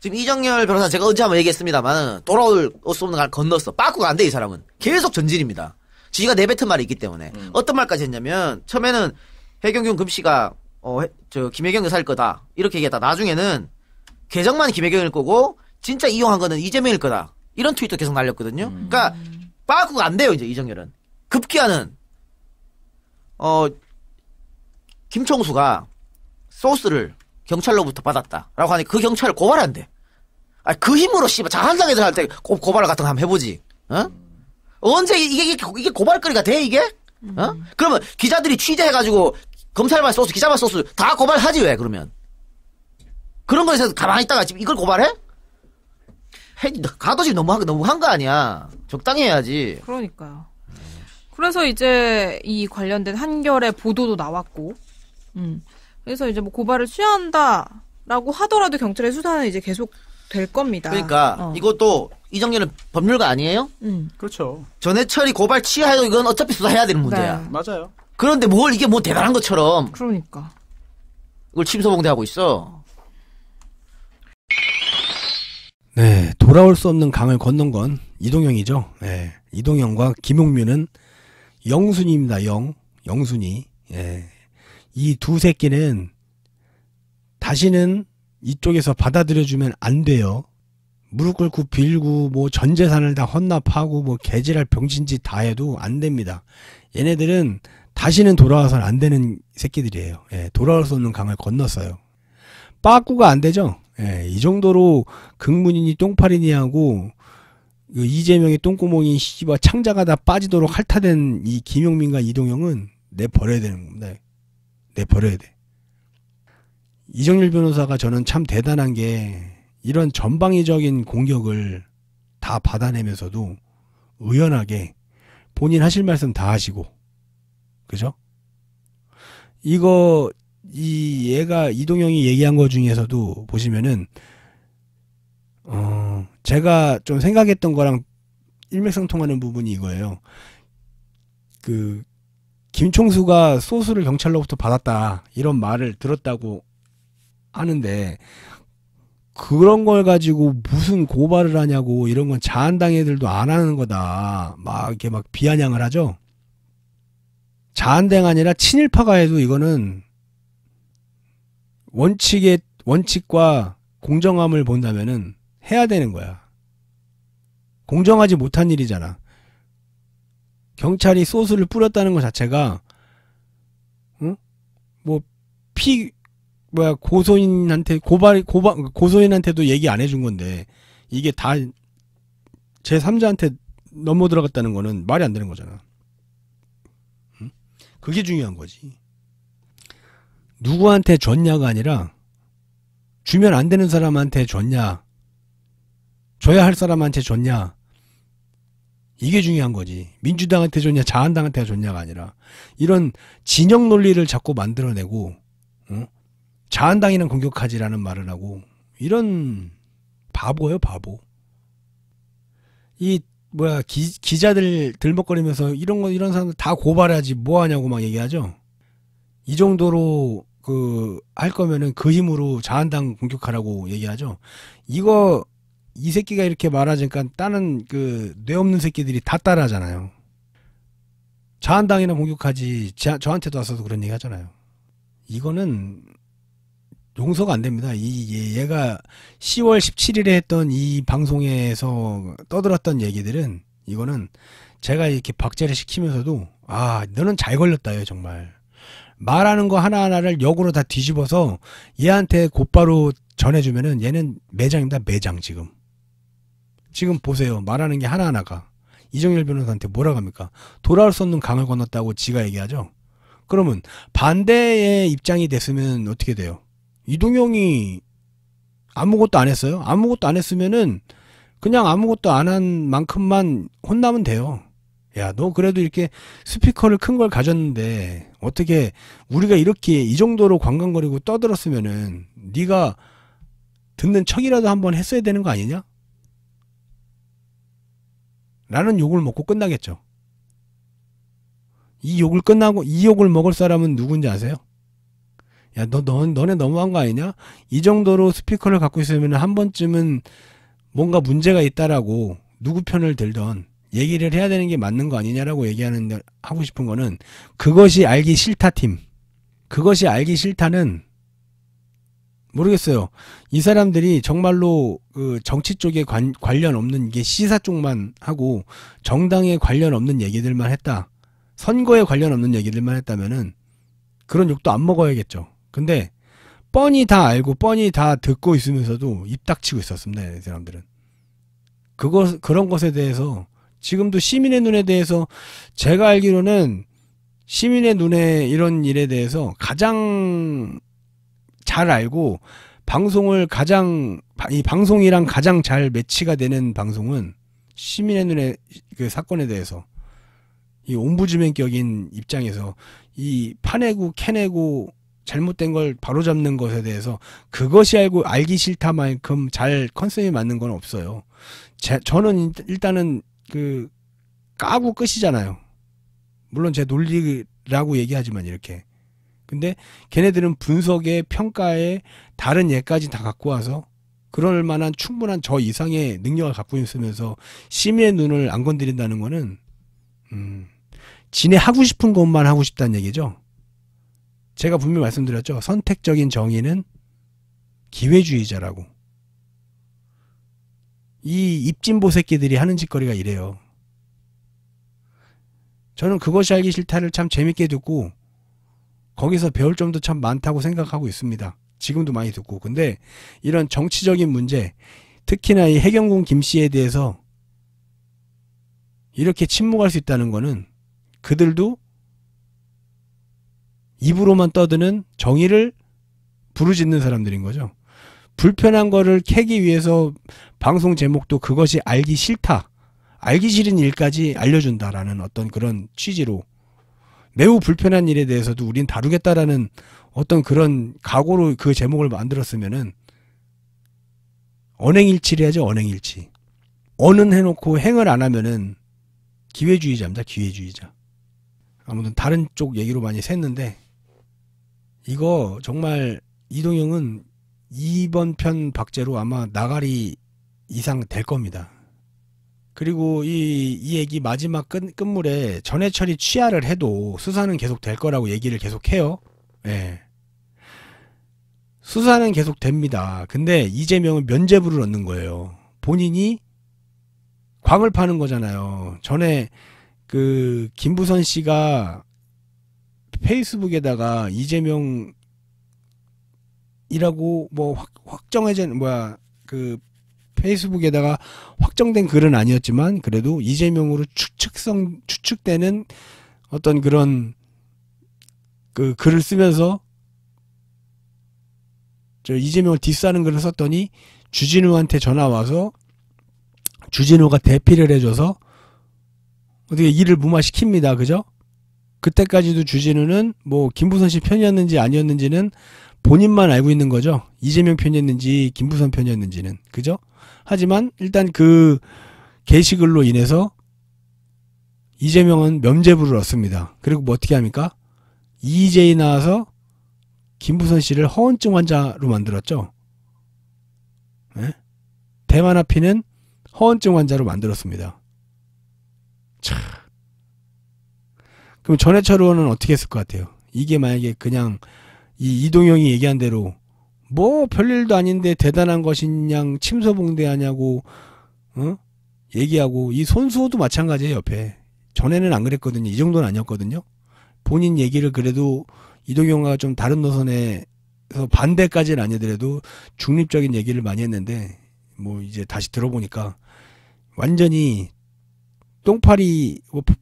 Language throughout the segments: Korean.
지금 이정열 변호사 제가 언제 한번 얘기했습니다만 돌아올 수 없는 걸 건넜어. 빠꾸가 안 돼, 이 사람은. 계속 전진입니다. 지가 내뱉은 말이 있기 때문에. 어떤 말까지 했냐면 처음에는 해경경 금씨가 김혜경 여사일 거다 이렇게 얘기했다. 나중에는 계정만 김혜경일 거고 진짜 이용한 거는 이재명일 거다. 이런 트윗도 계속 날렸거든요. 그러니까 빠꾸가 안 돼요, 이제 이정열은. 급기야는 김총수가 소스를 경찰로부터 받았다라고 하니 그 경찰을 고발한대. 아, 그 힘으로 씨발 자한당에서 할 때 고발 같은 거 한번 해보지. 언제 이게 고발거리가 돼, 이게? 그러면 기자들이 취재해가지고 검찰발 소스, 기자발 소스 다 고발하지, 왜, 그러면? 그런 거에서 가만히 있다가 지금 이걸 고발해? 가도 지금 너무 한 거 아니야. 적당히 해야지. 그러니까요. 그래서 이제 이 관련된 한겨레 보도도 나왔고, 그래서 이제 뭐 고발을 취한다라고 하더라도 경찰의 수사는 이제 계속 될 겁니다. 그러니까 이것도 이정렬은 법률가 아니에요? 그렇죠. 전해철이 고발 취하해도 이건 어차피 수사해야 되는 문제야. 네. 맞아요. 그런데 이게 뭐 대단한 것처럼. 그러니까. 이걸 침소봉대하고 있어. 네, 돌아올 수 없는 강을 건넌 건 이동영이죠. 네, 이동영과 김용민은 영순이입니다. 영순이. 예. 이 두 새끼는 다시는 이쪽에서 받아들여주면 안 돼요. 무릎 꿇고 빌고 뭐 전 재산을 다 헌납하고 뭐 개지랄 병신짓 다 해도 안 됩니다. 얘네들은 다시는 돌아와서는 안 되는 새끼들이에요. 예, 돌아올 수 없는 강을 건넜어요. 빠꾸가 안 되죠. 예, 이 정도로 극문이니 똥파리니 하고 그 이재명의 똥구멍이 씨발 창자가 다 빠지도록 핥아댄 이 김용민과 이동영은 내버려야 되는 겁니다. 내버려야 돼. 이정열 변호사가 저는 참 대단한 게 이런 전방위적인 공격을 다 받아내면서도 의연하게 본인 하실 말씀 다 하시고, 그죠? 얘가 이동영이 얘기한 거 중에서도 보시면은 제가 좀 생각했던 거랑 일맥상통하는 부분이 이거예요. 그 김총수가 소수를 경찰로부터 받았다 이런 말을 들었다고 하는데 그런 걸 가지고 무슨 고발을 하냐고, 이런 건 자한당 애들도 안 하는 거다 막 이렇게 막 비아냥을 하죠. 자한당 아니라 친일파가 해도 이거는 원칙과 공정함을 본다면은 해야 되는 거야. 공정하지 못한 일이잖아. 경찰이 소스를 뿌렸다는 것 자체가, 고소인한테도 얘기 안 해준 건데, 이게 다 제3자한테 넘어 들어갔다는 거는 말이 안 되는 거잖아. 그게 중요한 거지. 누구한테 줬냐가 아니라, 주면 안 되는 사람한테 줬냐, 줘야 할 사람한테 줬냐, 이게 중요한 거지. 민주당한테 줬냐, 자한당한테 줬냐가 아니라, 이런 진영 논리를 자꾸 만들어내고, 자한당이랑 공격하지라는 말을 하고, 이런 바보예요, 바보. 기자들 들먹거리면서 이런 사람들 다 고발하지 뭐 하냐고 막 얘기하죠. 이 정도로 할 거면은 그 힘으로 자한당 공격하라고 얘기하죠. 이 새끼가 이렇게 말하니까 다른 뇌 없는 새끼들이 다 따라하잖아요. 자한당이나 공격하지, 저한테도 와서도 그런 얘기 하잖아요. 이거는 용서가 안 됩니다. 얘가 10월 17일에 했던 이 방송에서 떠들었던 얘기들은, 이거는 제가 이렇게 박제를 시키면서도, 너는 잘 걸렸다요, 정말. 말하는 거 하나하나를 역으로 다 뒤집어서 얘한테 곧바로 전해주면은 얘는 매장입니다, 매장. 지금 보세요. 말하는 게 하나하나가. 이정열 변호사한테 뭐라고 합니까? 돌아올 수 없는 강을 건넜다고 지가 얘기하죠. 그러면 반대의 입장이 됐으면 어떻게 돼요? 이동영이 아무것도 안 했어요? 아무것도 안 했으면은 그냥 아무것도 안 한 만큼만 혼나면 돼요. 야, 너 그래도 이렇게 스피커를 큰 걸 가졌는데 어떻게 우리가 이렇게 이 정도로 관광거리고 떠들었으면은 네가 듣는 척이라도 한번 했어야 되는 거 아니냐? 라는 욕을 먹고 끝나겠죠. 이 욕을 먹을 사람은 누군지 아세요? 야, 너네 너무한 거 아니냐? 이 정도로 스피커를 갖고 있으면 한 번쯤은 뭔가 문제가 있다라고 누구 편을 들던 얘기를 해야 되는 게 맞는 거 아니냐라고 하고 싶은 거는 그것이 알기 싫다 팀. 그것이 알기 싫다는 모르겠어요. 이 사람들이 정말로 그 정치 쪽에 관련 없는 게 시사 쪽만 하고 정당에 관련 없는 얘기들만 했다. 선거에 관련 없는 얘기들만 했다면은 그런 욕도 안 먹어야겠죠. 근데 뻔히 다 알고 뻔히 다 듣고 있으면서도 입 닥치고 있었습니다. 이 사람들은. 그런 것에 대해서 지금도 시민의 눈에 대해서 제가 알기로는 시민의 눈에 이런 일에 대해서 가장 잘 알고 이 방송이랑 가장 잘 매치가 되는 방송은 시민의 눈에 그 사건에 대해서 이 옴부즈맨격인 입장에서 이 파내고 캐내고 잘못된 걸 바로잡는 것에 대해서 그것이 알기 싫다만큼 잘 컨셉이 맞는 건 없어요. 저는 일단은 그 까고 끝이잖아요. 물론 제 논리라고 얘기하지만 이렇게. 근데 걔네들은 분석에 평가에 다른 예까지 다 갖고 와서 그럴 만한 충분한 저 이상의 능력을 갖고 있으면서 시민의 눈을 안 건드린다는 거는 지네 하고 싶은 것만 하고 싶다는 얘기죠. 제가 분명히 말씀드렸죠. 선택적인 정의는 기회주의자라고. 이 입진보 새끼들이 하는 짓거리가 이래요. 저는 그것이 알기 싫다를 참 재밌게 듣고 거기서 배울 점도 참 많다고 생각하고 있습니다. 지금도 많이 듣고. 근데 이런 정치적인 문제, 특히나 이 해경군 김씨에 대해서 이렇게 침묵할 수 있다는 거는 그들도 입으로만 떠드는 정의를 부르짖는 사람들인 거죠. 불편한 거를 캐기 위해서 방송 제목도 그것이 알기 싫다. 알기 싫은 일까지 알려준다라는 어떤 그런 취지로 매우 불편한 일에 대해서도 우린 다루겠다라는 어떤 그런 각오로 그 제목을 만들었으면은 언행일치를 해야죠. 언행일치. 언은 해놓고 행을 안 하면은 기회주의자입니다. 기회주의자. 아무튼 다른 쪽 얘기로 많이 샜는데 이거 정말 이동형은 이번 편 박제로 아마 나가리 이상 될 겁니다. 그리고 이 얘기 마지막 끝물에 전해철이 취하를 해도 수사는 계속 될 거라고 얘기를 계속 해요. 예. 수사는 계속 됩니다. 근데 이재명은 면죄부를 얻는 거예요. 본인이 광을 파는 거잖아요. 전에 그 김부선 씨가 페이스북에다가 이재명이라고 뭐 확정해진 그 페이스북에다가 확정된 글은 아니었지만 그래도 이재명으로 추측되는 어떤 그런 그 글을 쓰면서 저 이재명을 디스하는 글을 썼더니 주진우한테 전화 와서 주진우가 대피를 해줘서 어떻게 일을 무마시킵니다. 그죠? 그때까지도 주진우는 뭐 김부선 씨 편이었는지 아니었는지는 본인만 알고 있는 거죠. 이재명 편이었는지 김부선 편이었는지는. 그죠? 하지만 일단 그 게시글로 인해서 이재명은 면죄부를 얻습니다. 그리고 뭐 어떻게 합니까? EJ 나와서 김부선 씨를 허언증 환자로 만들었죠. 네? 대만아피는 허언증 환자로 만들었습니다. 참. 그럼 전해철 의원은 어떻게 했을 것 같아요? 이게 만약에 그냥 이동형이 얘기한 대로 뭐 별일도 아닌데 대단한 것이냐 침소봉대하냐고 얘기하고 이 손수호도 마찬가지예요. 옆에 전에는 안 그랬거든요. 이 정도는 아니었거든요. 본인 얘기를 그래도 이동형과 좀 다른 노선에서 반대까지는 아니더라도 중립적인 얘기를 많이 했는데 뭐 이제 다시 들어보니까 완전히 똥파리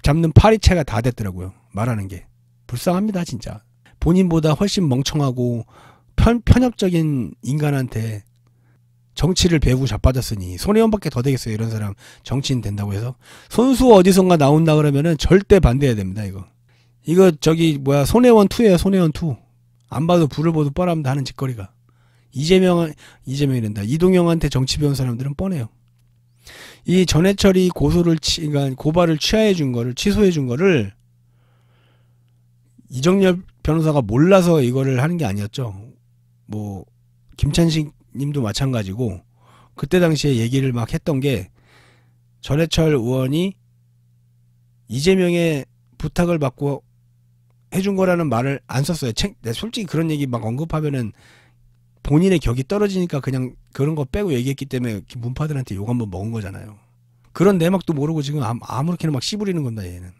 잡는 파리채가 다 됐더라고요. 말하는 게 불쌍합니다. 진짜 본인보다 훨씬 멍청하고 편협적인 인간한테 정치를 배우고 자빠졌으니 손혜원밖에 더 되겠어요. 이런 사람 정치인 된다고 해서 손수 어디선가 나온다 그러면은 절대 반대해야 됩니다. 이거 저기 손혜원 2예요. 손혜원 2. 안 봐도 불을 보도 뻔합니다. 하는 짓거리가. 이재명이란다. 이동형한테 정치 배운 사람들은 뻔해요. 이 전해철이 그러니까 고발을 취소해 준 거를 이정열 변호사가 몰라서 이거를 하는 게 아니었죠. 뭐 김찬식 님도 마찬가지고 그때 당시에 얘기를 막 했던 게 전해철 의원이 이재명의 부탁을 받고 해준 거라는 말을 안 썼어요. 솔직히 그런 얘기 막 언급하면은 본인의 격이 떨어지니까 그냥 그런 거 빼고 얘기했기 때문에 문파들한테 욕 한번 먹은 거잖아요. 그런 내막도 모르고 지금 아무렇게나 막 씨부리는 겁니다, 얘는.